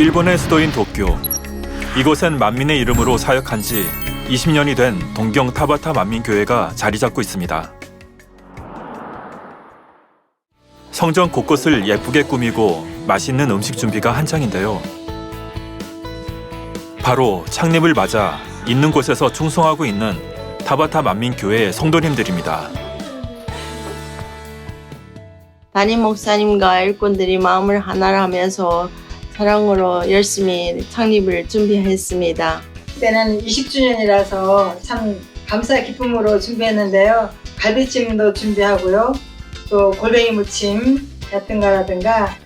일본의 수도인 도쿄. 이곳엔 만민의 이름으로 사역한 지 20년이 된 동경 타바타 만민교회가 자리 잡고 있습니다. 성전 곳곳을 예쁘게 꾸미고 맛있는 음식 준비가 한창인데요. 바로 창립을 맞아 있는 곳에서 충성하고 있는 타바타 만민교회의 성도님들입니다. 담임 목사님과 일꾼들이 마음을 하나로 하면서 사랑으로 열심히 창립을 준비했습니다. 그때는 20주년이라서 참 감사 기쁨으로 준비했는데요. 갈비찜도 준비하고요. 또 골뱅이 무침 같은 거라든가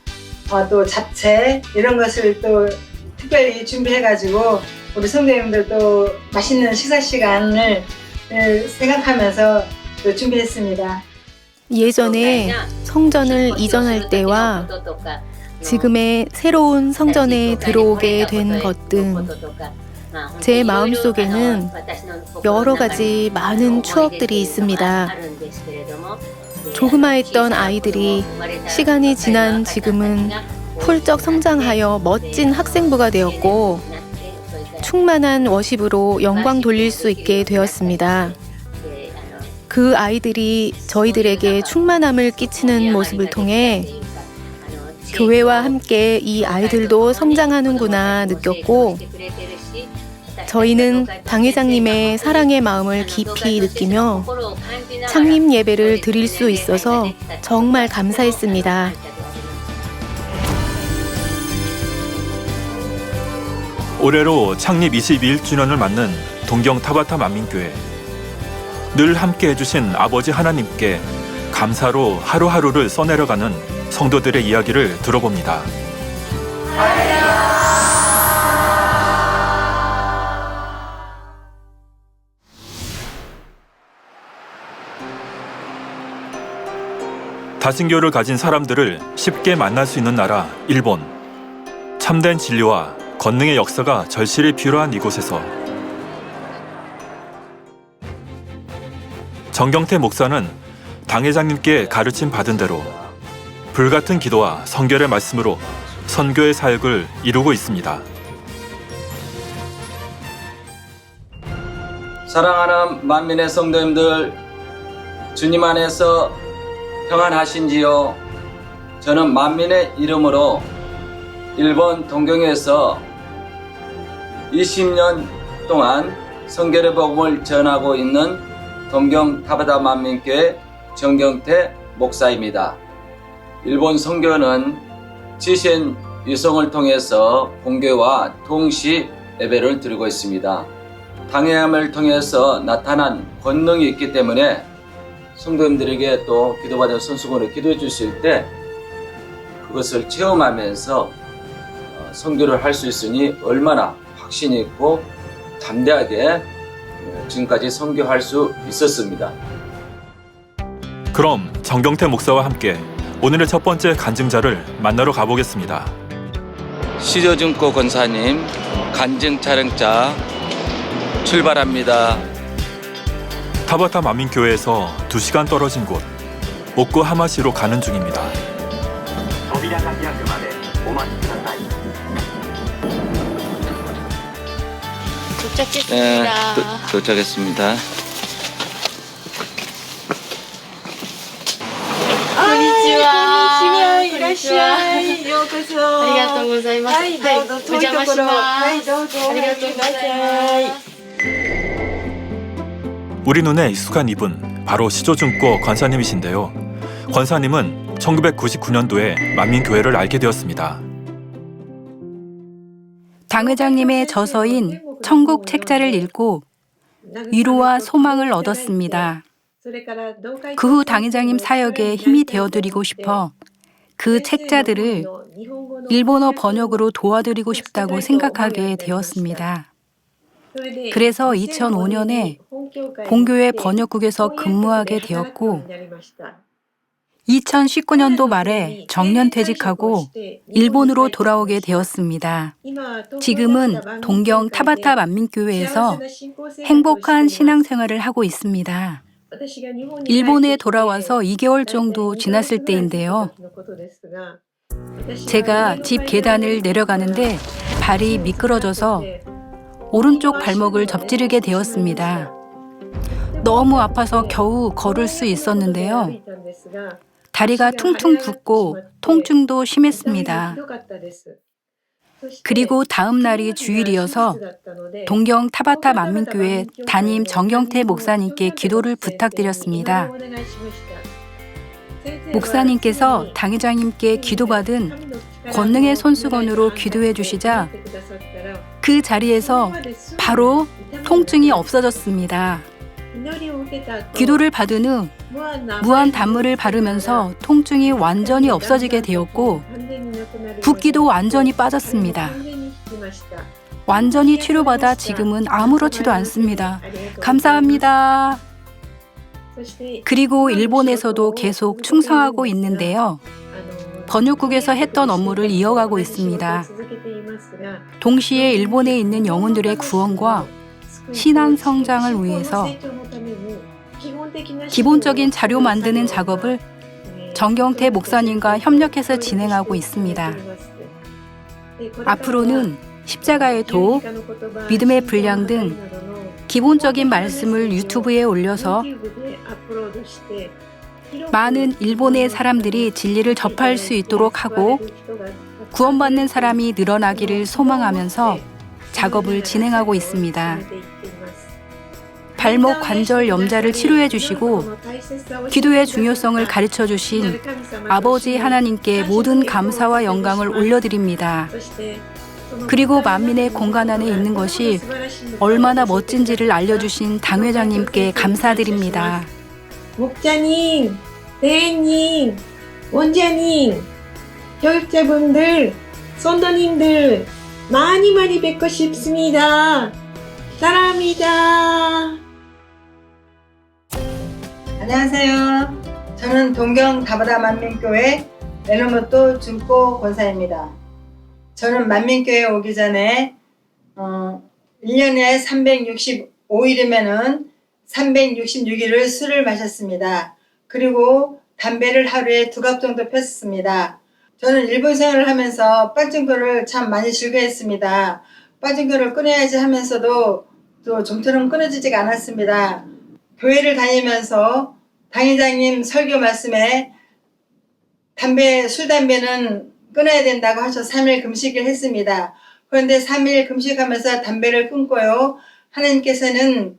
또 잡채 이런 것을 또 특별히 준비해가지고 우리 성도님들도 맛있는 식사 시간을 생각하면서 또 준비했습니다. 예전에 성전을 이전할 때와 지금의 새로운 성전에 들어오게 된 것 등 제 마음속에는 여러 가지 많은 추억들이 있습니다. 조그마했던 아이들이 시간이 지난 지금은 훌쩍 성장하여 멋진 학생부가 되었고 충만한 워십으로 영광 돌릴 수 있게 되었습니다. 그 아이들이 저희들에게 충만함을 끼치는 모습을 통해 교회와 함께 이 아이들도 성장하는구나 느꼈고 저희는 당회장님의 사랑의 마음을 깊이 느끼며 창립 예배를 드릴 수 있어서 정말 감사했습니다. 올해로 창립 21주년을 맞는 동경 타바타 만민교회. 늘 함께 해주신 아버지 하나님께 감사로 하루하루를 써내려가는 성도들의 이야기를 들어봅니다. 다신교를 가진 사람들을 쉽게 만날 수 있는 나라 일본. 참된 진리와 권능의 역사가 절실히 필요한 이곳에서 정경태 목사는 당회장님께 가르침 받은 대로 불같은 기도와 성결의 말씀으로 선교의 사역을 이루고 있습니다. 사랑하는 만민의 성도님들, 주님 안에서 평안하신지요? 저는 만민의 이름으로 일본 동경에서 20년 동안 성결의 복음을 전하고 있는 동경 타바타 만민교회 정경태 목사입니다. 일본 선교는 지신 유성을 통해서 본교와 동시 예배를 드리고 있습니다. 당회함을 통해서 나타난 권능이 있기 때문에 성도님들에게 또 기도받은 손수건을 기도해 주실 때 그것을 체험하면서 선교를 할 수 있으니 얼마나 확신이 있고 담대하게 지금까지 선교할 수 있었습니다. 그럼 정경태 목사와 함께 오늘의 첫 번째 간증자를 만나러 가보겠습니다. 시조준코 권사님 간증 촬영차 출발합니다. 타바타 만민교회에서 2시간 떨어진 곳 옥구 하마시로 가는 중입니다. 네, 도착했습니다. konnichiwa. 이라시아이. 요코소. ありがとうございます。はい、どうぞ。お邪魔します。はい、どうぞ。ありがとうございます。 우리 눈에 익숙한 이분, 바로 시조준코 권사님이신데요. 권사님은 1999년도에 만민교회를 알게 되었습니다. 당회장님의 저서인 천국 책자를 읽고 위로와 소망을 얻었습니다. 그 후 당회장님 사역에 힘이 되어드리고 싶어 그 책자들을 일본어 번역으로 도와드리고 싶다고 생각하게 되었습니다. 그래서 2005년에 본교회 번역국에서 근무하게 되었고 2019년도 말에 정년퇴직하고 일본으로 돌아오게 되었습니다. 지금은 동경 타바타 만민교회에서 행복한 신앙생활을 하고 있습니다. 일본에 돌아와서 2개월 정도 지났을 때인데요. 제가 집 계단을 내려가는데 발이 미끄러져서 오른쪽 발목을 접지르게 되었습니다. 너무 아파서 겨우 걸을 수 있었는데요. 다리가 퉁퉁 붓고 통증도 심했습니다. 그리고 다음 날이 주일이어서 동경 타바타 만민교회 담임 정경태 목사님께 기도를 부탁드렸습니다. 목사님께서 당회장님께 기도받은 권능의 손수건으로 기도해 주시자 그 자리에서 바로 통증이 없어졌습니다. 기도를 받은 후 무한 단물을 바르면서 통증이 완전히 없어지게 되었고 붓기도 완전히 빠졌습니다. 완전히 치료받아 지금은 아무렇지도 않습니다. 감사합니다. 그리고 일본에서도 계속 충성하고 있는데요. 번역국에서 했던 업무를 이어가고 있습니다. 동시에 일본에 있는 영혼들의 구원과 신앙 성장을 위해서 기본적인 자료 만드는 작업을 정경태 목사님과 협력해서 진행하고 있습니다. 앞으로는 십자가의 도, 믿음의 분량 등 기본적인 말씀을 유튜브에 올려서 많은 일본의 사람들이 진리를 접할 수 있도록 하고 구원받는 사람이 늘어나기를 소망하면서 작업을 진행하고 있습니다. 발목 관절 염좌를 치료해 주시고 기도의 중요성을 가르쳐 주신 아버지 하나님께 모든 감사와 영광을 올려드립니다. 그리고 만민의 공간 안에 있는 것이 얼마나 멋진지를 알려주신 당회장님께 감사드립니다. 목자님, 대행님, 원장님, 교육자분들, 성도님들 많이 뵙고 싶습니다. 사랑합니다. 안녕하세요. 저는 동경 타바타 만민교회 레노모토 준코 권사입니다. 저는 만민교회 오기 전에 1년에 365일이면은 366일을 술을 마셨습니다. 그리고 담배를 하루에 2갑 정도 폈습니다. 저는 일본 생활을 하면서 빠진거를 참 많이 즐겨했습니다. 빠진거를 끊어야지 하면서도 또 좀처럼 끊어지지가 않았습니다. 교회를 다니면서 당회장님 설교 말씀에 술, 담배는 끊어야 된다고 하셔서 3일 금식을 했습니다. 그런데 3일 금식하면서 담배를 끊고요. 하나님께서는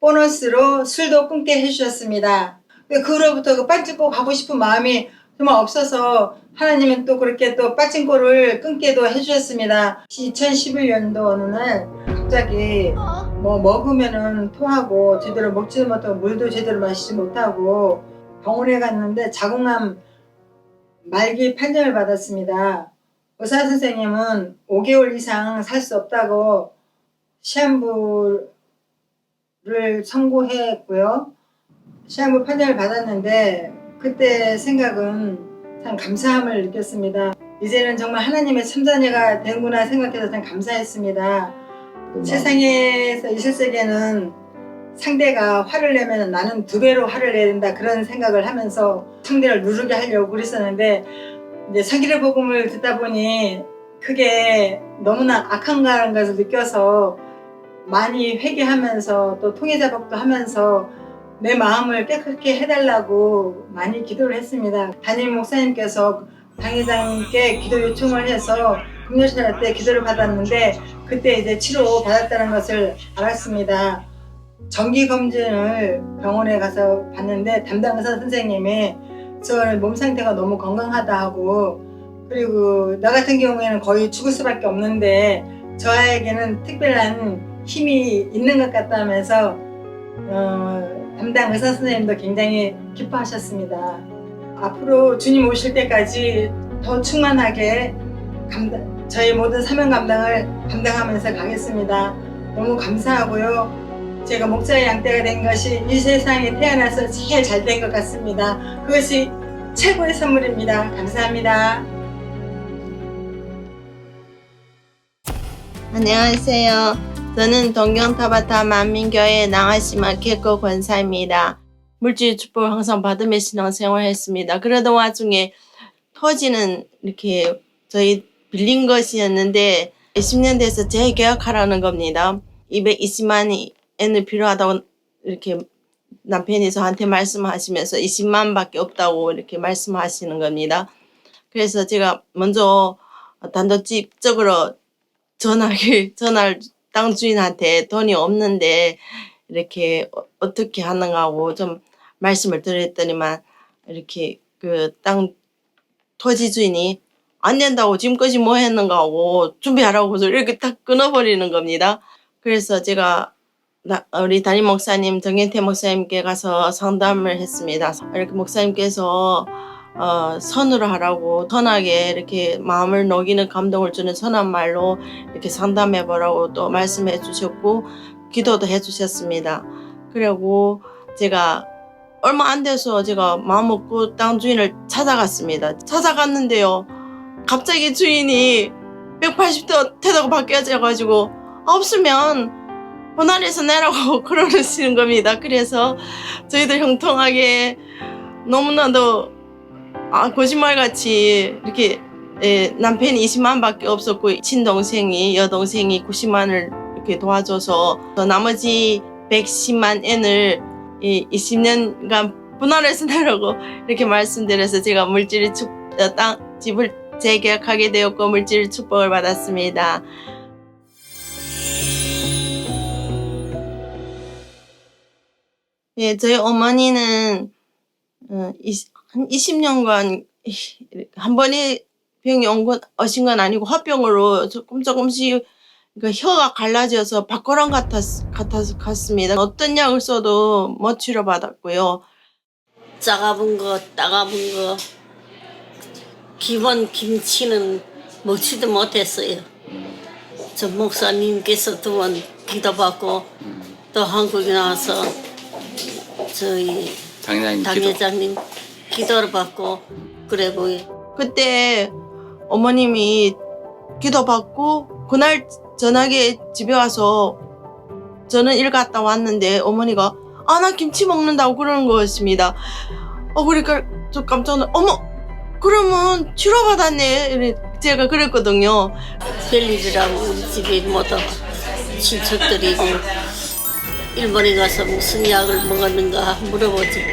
보너스로 술도 끊게 해주셨습니다. 그로부터 그 빠진코 가고 싶은 마음이 정말 없어서 하나님은 또 그렇게 또 빠진코를 끊게도 해주셨습니다. 2011년도 어느 날 갑자기 먹으면은 토하고 제대로 먹지도 못하고 물도 제대로 마시지 못하고 병원에 갔는데 자궁암 말기 판정을 받았습니다. 의사 선생님은 5개월 이상 살 수 없다고 시한부를 선고했고요. 시한부 판정을 받았는데 그때 생각은 참 감사함을 느꼈습니다. 이제는 정말 하나님의 참자녀가 되는구나 생각해서 참 감사했습니다. 세상에서 21세기에는 상대가 화를 내면 나는 2배로 화를 내야 된다 그런 생각을 하면서 상대를 누르게 하려고 그랬었는데 이제 성결의 복음을 듣다 보니 그게 너무나 악한가라는 것을 느껴서 많이 회개하면서 또 통해자복도 하면서 내 마음을 깨끗게 해달라고 많이 기도를 했습니다. 담임 목사님께서 당회장님께 기도 요청을 해서 금요일 때 기도를 받았는데 그때 이제 치료 받았다는 것을 알았습니다. 정기검진을 병원에 가서 봤는데 담당 의사 선생님이 저는 몸 상태가 너무 건강하다 하고 그리고 나 같은 경우에는 거의 죽을 수밖에 없는데 저에게는 특별한 힘이 있는 것 같다 하면서 담당 의사 선생님도 굉장히 기뻐하셨습니다. 앞으로 주님 오실 때까지 더 충만하게 저희 모든 사명 감당을 감당하면서 가겠습니다. 너무 감사하고요. 제가 목자의 양떼가 된 것이 이 세상에 태어나서 제일 잘 된 것 같습니다. 그것이 최고의 선물입니다. 감사합니다. 안녕하세요. 저는 동경 타바타 만민교회 나가시마 개코 권사입니다. 물질 축복을 항상 받으며 신앙생활 했습니다. 그러던 와중에 토지는 이렇게 저희 빌린 것이었는데 20년 돼서 재계약하라는 겁니다. 220만 엔이 필요하다고 이렇게 남편이 저한테 말씀하시면서 20만 밖에 없다고 이렇게 말씀하시는 겁니다. 그래서 제가 먼저 단도직입적으로 전화를 땅 주인한테 돈이 없는데 이렇게 어떻게 하는가 하고 좀 말씀을 드렸더니만 이렇게 그 땅 토지 주인이 안 된다고 지금까지 뭐 했는가 하고 준비하라고 이렇게 딱 끊어버리는 겁니다. 그래서 제가 우리 담임 목사님 정현태 목사님께 가서 상담을 했습니다. 이렇게 목사님께서 선으로 하라고 선하게 이렇게 마음을 녹이는 감동을 주는 선한 말로 이렇게 상담해 보라고 또 말씀해 주셨고 기도도 해 주셨습니다. 그리고 제가 얼마 안 돼서 제가 마음 먹고 땅 주인을 찾아갔습니다. 찾아갔는데요. 갑자기 주인이 180도 태도가 바뀌어져가지고 없으면 본안에서 내라고 그러시는 겁니다. 그래서 저희도 형통하게 너무나도 거짓말같이 이렇게 남편이 20만 밖에 없었고 친동생이 여동생이 90만을 이렇게 도와줘서 나머지 110만 엔을 20년간 분할해서 내라고 이렇게 말씀드려서 제가 집을 재계약하게 되었고 물질 축복을 받았습니다. 예, 저희 어머니는 한 20년간 한 번에 병이 오신 건 아니고 화병으로 조금씩 혀가 갈라져서 박고랑 같았습니다. 어떤 약을 써도 못 치료받았고요. 따가운 거 기본 김치는 먹지도 못했어요. 저 목사님께서 2번 기도받고 또 한국에 나와서 저희 당회장님 기도를 받고 그래고 그때 어머님이 기도받고 그날 저녁에 집에 와서 저는 일 갔다 왔는데 어머니가 나 김치 먹는다고 그러는 것입니다. 그러니까 저 깜짝 놀라 어머 그러면 치료받았네 제가 그랬거든요. 별일이라고 우리 집에 모두 친척들이고 일본에 가서 무슨 약을 먹었는가 물어보지.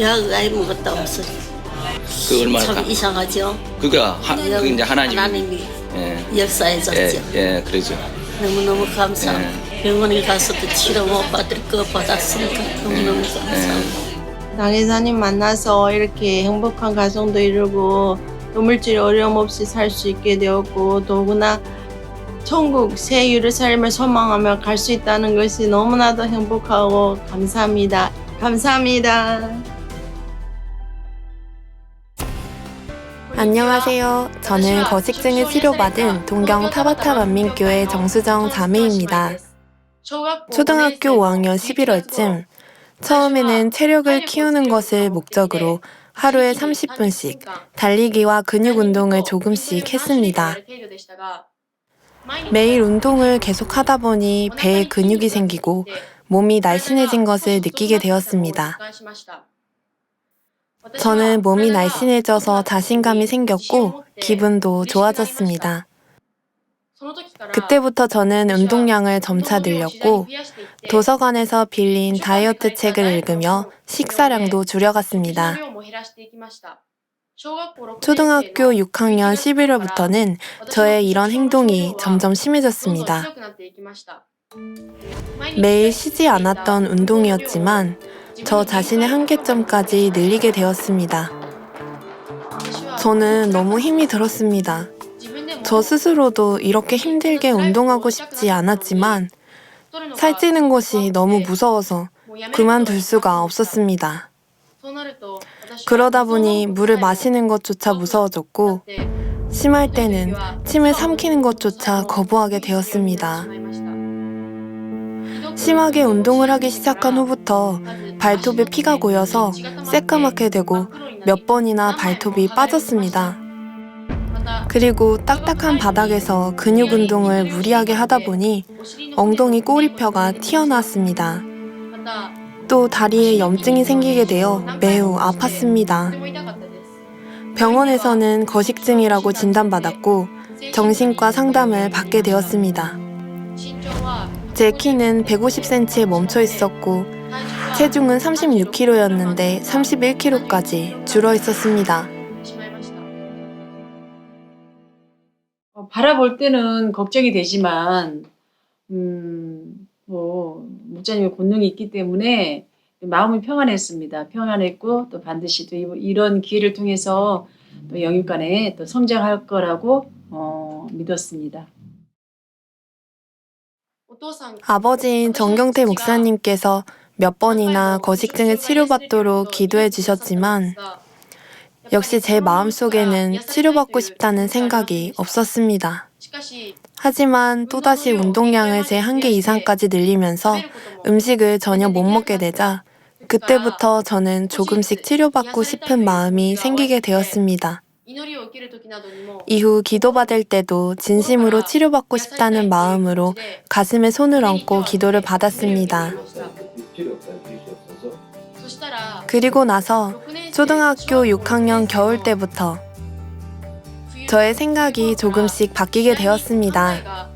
약 아예 먹었다고 해서 그 얼마나 참 이상하죠. 그게 이제 하나님이 역사해줬죠. 예, 그러죠. 너무너무 감사합니다. 병원에 가서도 치료 못 받을 거 받았으니까 너무너무 감사합니다. 당회사님 만나서 이렇게 행복한 가정도 이루고 또 물질 어려움 없이 살 수 있게 되었고 더구나 천국 새 예루살렘을 소망하며 갈 수 있다는 것이 너무나도 행복하고 감사합니다. 감사합니다. 안녕하세요. 저는 거식증을 치료받은 동경 타바타 만민교회 정수정 자매입니다. 초등학교 5학년 11월쯤 처음에는 체력을 키우는 것을 목적으로 하루에 30분씩 달리기와 근육 운동을 조금씩 했습니다. 매일 운동을 계속 하다 보니 배에 근육이 생기고 몸이 날씬해진 것을 느끼게 되었습니다. 저는 몸이 날씬해져서 자신감이 생겼고 기분도 좋아졌습니다. 그때부터 저는 운동량을 점차 늘렸고 도서관에서 빌린 다이어트 책을 읽으며 식사량도 줄여갔습니다. 초등학교 6학년 11월부터는 저의 이런 행동이 점점 심해졌습니다. 매일 쉬지 않았던 운동이었지만 저 자신의 한계점까지 늘리게 되었습니다. 저는 너무 힘이 들었습니다. 저 스스로도 이렇게 힘들게 운동하고 싶지 않았지만 살찌는 것이 너무 무서워서 그만둘 수가 없었습니다. 그러다 보니 물을 마시는 것조차 무서워졌고 심할 때는 침을 삼키는 것조차 거부하게 되었습니다. 심하게 운동을 하기 시작한 후부터 발톱에 피가 고여서 새까맣게 되고 몇 번이나 발톱이 빠졌습니다. 그리고 딱딱한 바닥에서 근육 운동을 무리하게 하다 보니 엉덩이 꼬리뼈가 튀어나왔습니다. 또 다리에 염증이 생기게 되어 매우 아팠습니다. 병원에서는 거식증이라고 진단받았고 정신과 상담을 받게 되었습니다. 제 키는 150cm에 멈춰 있었고 체중은 36kg였는데 31kg까지 줄어 있었습니다. 바라볼 때는 걱정이 되지만 목자님의 권능이 있기 때문에 마음이 평안했습니다. 평안했고 또 반드시 또 이런 기회를 통해서 또 영육간에 또 성장할 거라고 믿었습니다. 아버지인 정경태 목사님께서 몇 번이나 거식증을 치료받도록 기도해 주셨지만 역시 제 마음속에는 치료받고 싶다는 생각이 없었습니다. 하지만 또다시 운동량을 제 한계 이상까지 늘리면서 음식을 전혀 못 먹게 되자 그때부터 저는 조금씩 치료받고 싶은 마음이 생기게 되었습니다. 이후 기도받을 때도 진심으로 치료받고 싶다는 마음으로 가슴에 손을 얹고 기도를 받았습니다. 그리고 나서 초등학교 6학년 겨울 때부터 저의 생각이 조금씩 바뀌게 되었습니다.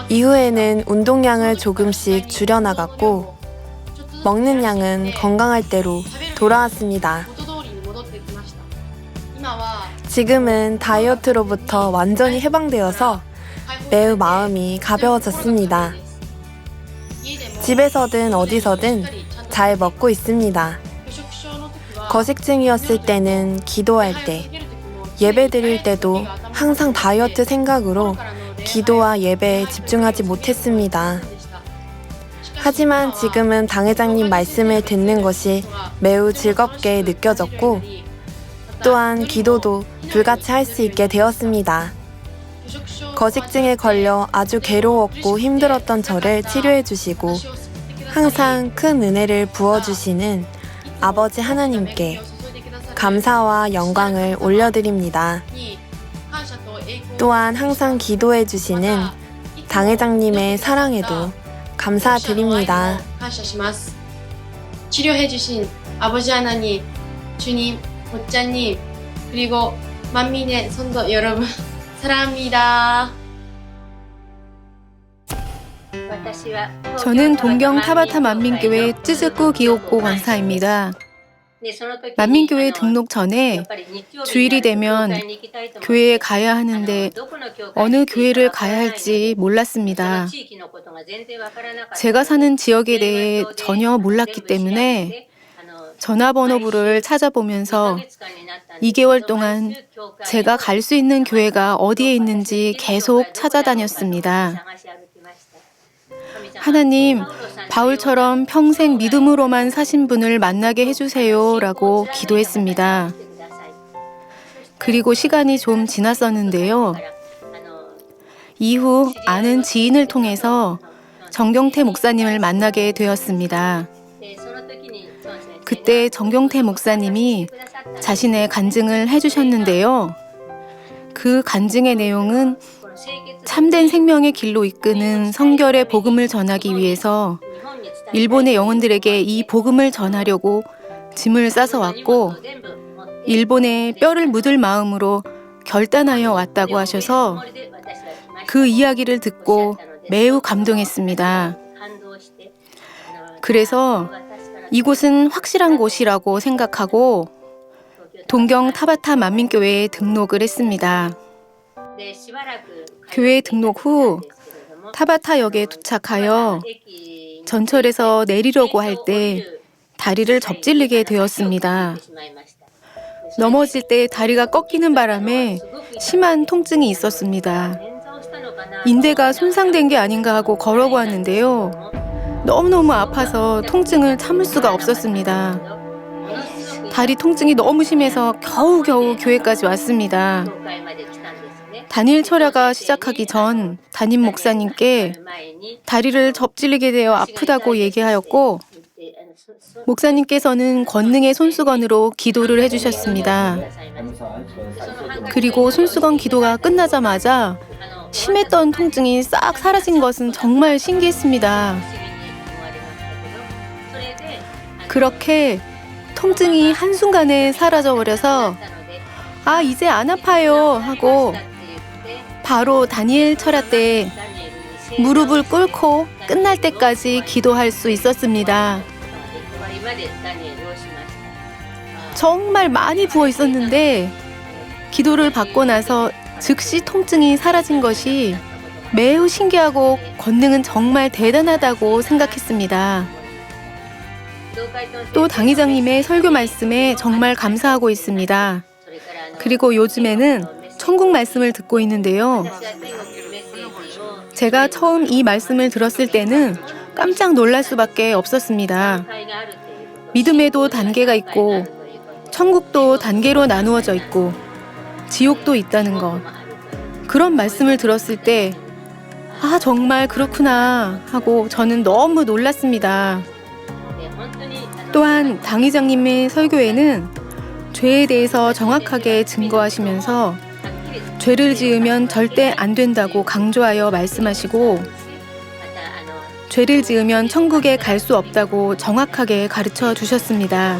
이후에는 운동량을 조금씩 줄여나갔고 먹는 양은 건강할 대로 돌아왔습니다. 지금은 다이어트로부터 완전히 해방되어서 매우 마음이 가벼워졌습니다. 집에서든 어디서든 잘 먹고 있습니다. 거식증이었을 때는 기도할 때, 예배 드릴 때도 항상 다이어트 생각으로 기도와 예배에 집중하지 못했습니다. 하지만 지금은 당회장님 말씀을 듣는 것이 매우 즐겁게 느껴졌고 또한 기도도 불같이 할 수 있게 되었습니다. 거식증에 걸려 아주 괴로웠고 힘들었던 저를 치료해 주시고 항상 큰 은혜를 부어주시는 아버지 하나님께 감사와 영광을 올려드립니다. 또한 항상 기도해 주시는 당회장님의 사랑에도 감사드립니다. 치료해 주신 아버지 하나님, 주님, 목자님, 그리고 만민의 성도 여러분 사랑합니다. 저는 동경 타바타 만민교회 쯔즈쿠 기옥고 권사입니다. 만민교회 등록 전에 주일이 되면 교회에 가야 하는데 어느 교회를 가야 할지 몰랐습니다. 제가 사는 지역에 대해 전혀 몰랐기 때문에 전화번호부를 찾아보면서 2개월 동안 제가 갈 수 있는 교회가 어디에 있는지 계속 찾아다녔습니다. 하나님, 바울처럼 평생 믿음으로만 사신 분을 만나게 해주세요 라고 기도했습니다. 그리고 시간이 좀 지났었는데요. 이후 아는 지인을 통해서 정경태 목사님을 만나게 되었습니다. 그때 정경태 목사님이 자신의 간증을 해주셨는데요. 그 간증의 내용은 참된 생명의 길로 이끄는 성결의 복음을 전하기 위해서 일본의 영혼들에게 이 복음을 전하려고 짐을 싸서 왔고 일본에 뼈를 묻을 마음으로 결단하여 왔다고 하셔서 그 이야기를 듣고 매우 감동했습니다. 그래서 이곳은 확실한 곳이라고 생각하고 동경 타바타 만민교회에 등록을 했습니다. 교회 등록 후 타바타역에 도착하여 전철에서 내리려고 할 때 다리를 접질리게 되었습니다. 넘어질 때 다리가 꺾이는 바람에 심한 통증이 있었습니다. 인대가 손상된 게 아닌가 하고 걸어보았는데요. 너무너무 아파서 통증을 참을 수가 없었습니다. 다리 통증이 너무 심해서 겨우겨우 교회까지 왔습니다. 단일 철야가 시작하기 전 담임 목사님께 다리를 접질리게 되어 아프다고 얘기하였고 목사님께서는 권능의 손수건으로 기도를 해주셨습니다. 그리고 손수건 기도가 끝나자마자 심했던 통증이 싹 사라진 것은 정말 신기했습니다. 그렇게 통증이 한순간에 사라져버려서 아, 이제 안 아파요 하고 바로 다니엘 철야 때 무릎을 꿇고 끝날 때까지 기도할 수 있었습니다. 정말 많이 부어 있었는데 기도를 받고 나서 즉시 통증이 사라진 것이 매우 신기하고 권능은 정말 대단하다고 생각했습니다. 또 당회장님의 설교 말씀에 정말 감사하고 있습니다. 그리고 요즘에는 천국 말씀을 듣고 있는데요. 제가 처음 이 말씀을 들었을 때는 깜짝 놀랄 수밖에 없었습니다. 믿음에도 단계가 있고 천국도 단계로 나누어져 있고 지옥도 있다는 것. 그런 말씀을 들었을 때 아, 정말 그렇구나 하고 저는 너무 놀랐습니다. 또한 당회장님의 설교에는 죄에 대해서 정확하게 증거하시면서 죄를 지으면 절대 안 된다고 강조하여 말씀하시고 죄를 지으면 천국에 갈 수 없다고 정확하게 가르쳐 주셨습니다.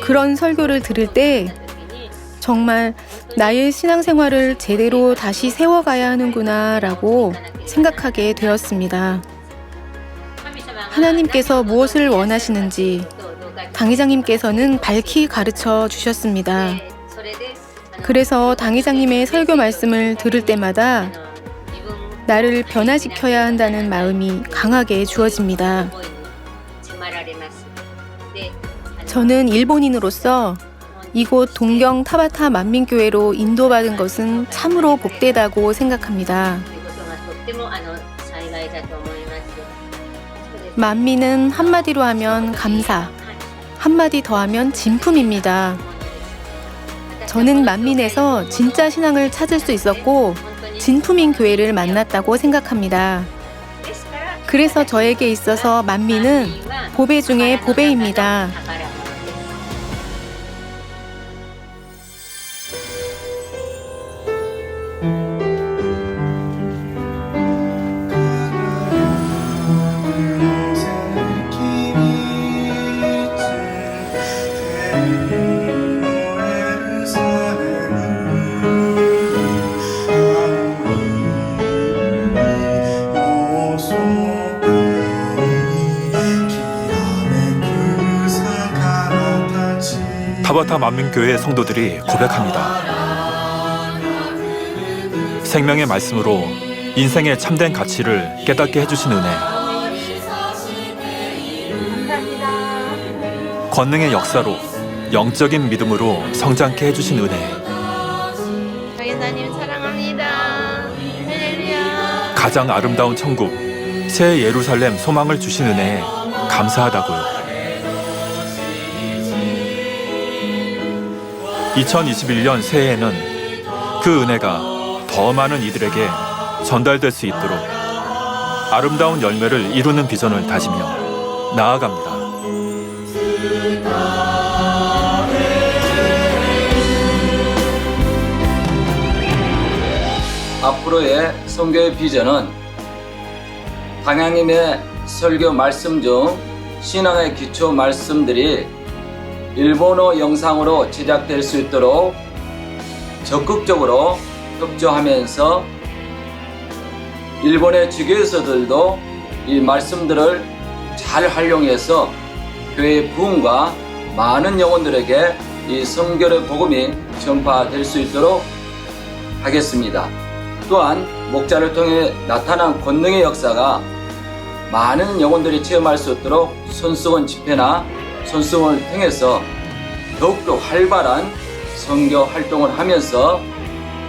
그런 설교를 들을 때 정말 나의 신앙생활을 제대로 다시 세워가야 하는구나 라고 생각하게 되었습니다. 하나님께서 무엇을 원하시는지 당회장님께서는 밝히 가르쳐 주셨습니다. 그래서 당회장님의 설교 말씀을 들을 때마다 나를 변화시켜야 한다는 마음이 강하게 주어집니다. 저는 일본인으로서 이곳 동경 타바타 만민교회로 인도받은 것은 참으로 복되다고 생각합니다. 만민은 한마디로 하면 감사, 한마디 더 하면 진품입니다. 저는 만민에서 진짜 신앙을 찾을 수 있었고 진품인 교회를 만났다고 생각합니다. 그래서 저에게 있어서 만민은 보배 중에 보배입니다. 타바타 만민교회 성도들이 고백합니다. 생명의 말씀으로 인생의 참된 가치를 깨닫게 해주신 은혜, 권능의 역사로 영적인 믿음으로 성장케 해주신 은혜, 당회장님 사랑합니다. 할렐루야. 가장 아름다운 천국, 새 예루살렘 소망을 주신 은혜에 감사하다고요. 2021년 새해에는 그 은혜가 더 많은 이들에게 전달될 수 있도록 아름다운 열매를 이루는 비전을 다지며 나아갑니다. 앞으로의 선교의 비전은 당회장님의 설교 말씀 중 신앙의 기초 말씀들이 일본어 영상으로 제작될 수 있도록 적극적으로 협조하면서 일본의 지교에서들도 이 말씀들을 잘 활용해서 교회의 부흥과 많은 영혼들에게 이 선교의 복음이 전파될 수 있도록 하겠습니다. 또한 목자를 통해 나타난 권능의 역사가 많은 영혼들이 체험할 수 있도록 손수건 집회나 손수건을 통해서 더욱더 활발한 선교 활동을 하면서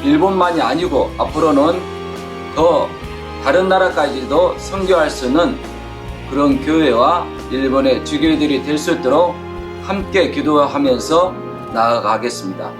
일본만이 아니고 앞으로는 더 다른 나라까지도 선교할 수 있는 그런 교회와 일본의 지교회들이 될 수 있도록 함께 기도하면서 나아가겠습니다.